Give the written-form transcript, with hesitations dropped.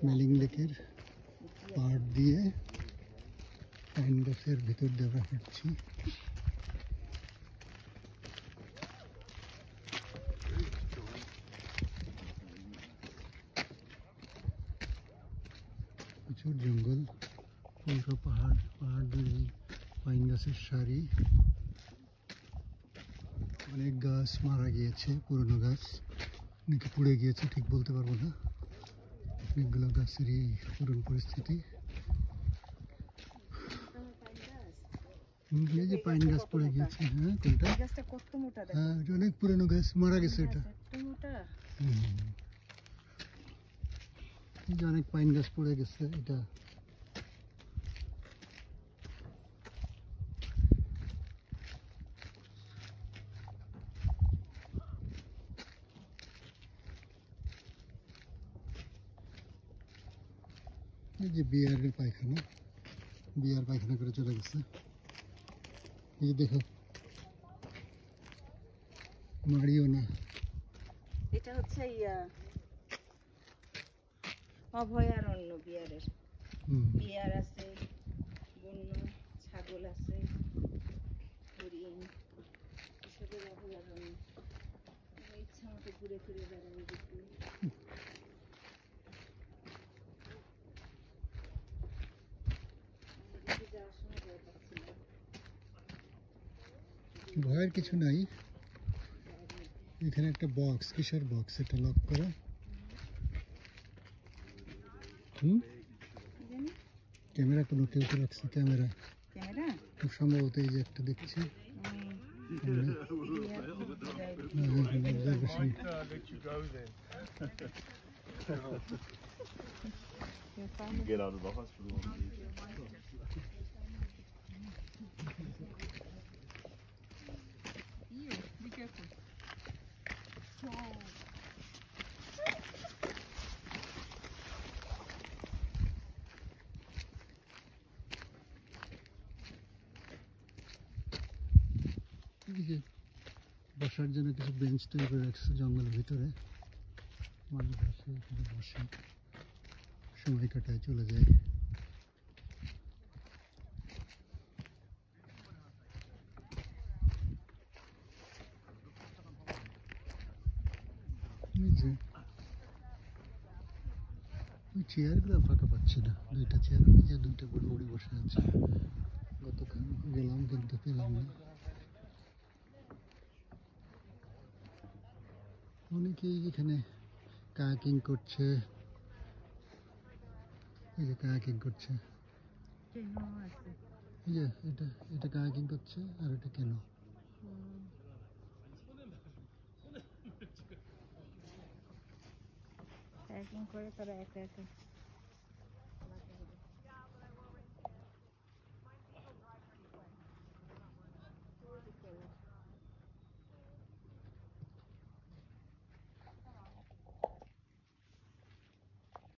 Mailing লেকের পাড় দিয়ে পাইন গাছের ভিতর দিয়ে আমরা হাঁটছি। প্রচুর জঙ্গল, পুরো পাহাড়, পাহাড় দিয়ে পাইন গাছের সারি। অনেক গাছ মারা গিয়েছে, পুরনো গাছ নাকি পুড়ে গিয়েছে ঠিক বলতে পারবো না। অনেকগুলো গাছেরই পুরনো পরিস্থিতি। এই যে পাইন গাছ পড়ে গিয়েছে। হ্যাঁ, কোনটা? হ্যাঁ, অনেক পুরনো গাছ মারা গেছে এটা। এই যে অনেক পাইন গাছ পড়ে গেছে এটা। এই যে বিয়ারের পায়খানা, বিয়ার পায়খানা করে চলে গেছে। এই যে দেখো, মারিও না। এটা হচ্ছে অভয়ারণ্য বিয়ারের। বিয়ার আছে, বন্য ছাগল আছে, হরিণ, এসবের অভয়ারণ্য। ইচ্ছা মতো ঘুরে ফিরে বেড়াবে দেখতে। ভয়ের কিছু নাই। এখানে একটা বক্স, কিসের বক্স এটা? লক করা। ক্যামেরা কোনো কেউ রাখছে? ক্যামেরা খুব সম্ভবত এই যে একটা দেখছি। Get out of the hospital. Be careful. বসার জন্য কিছু বেঞ্চ তৈরি করে রাখছে জঙ্গলের ভিতরে। মানুষ আসে এখানে বসে সময় কাটায়, চলে যায়। ওই চেয়ারগুলো ফাঁকা পাচ্ছি না। দুইটা চেয়ার, ওই যে দুইটা বুড়ি বুড়ি বসে আছে। গতকাল গেলাম কিন্তু পেলাম না। অনেকেই এখানে কায়াকিং করছে। এই যে কায়াকিং করছে, এই যে এটা কায়াকিং করছে, আর এটা কেন কায়াকিং করে তারা একা একা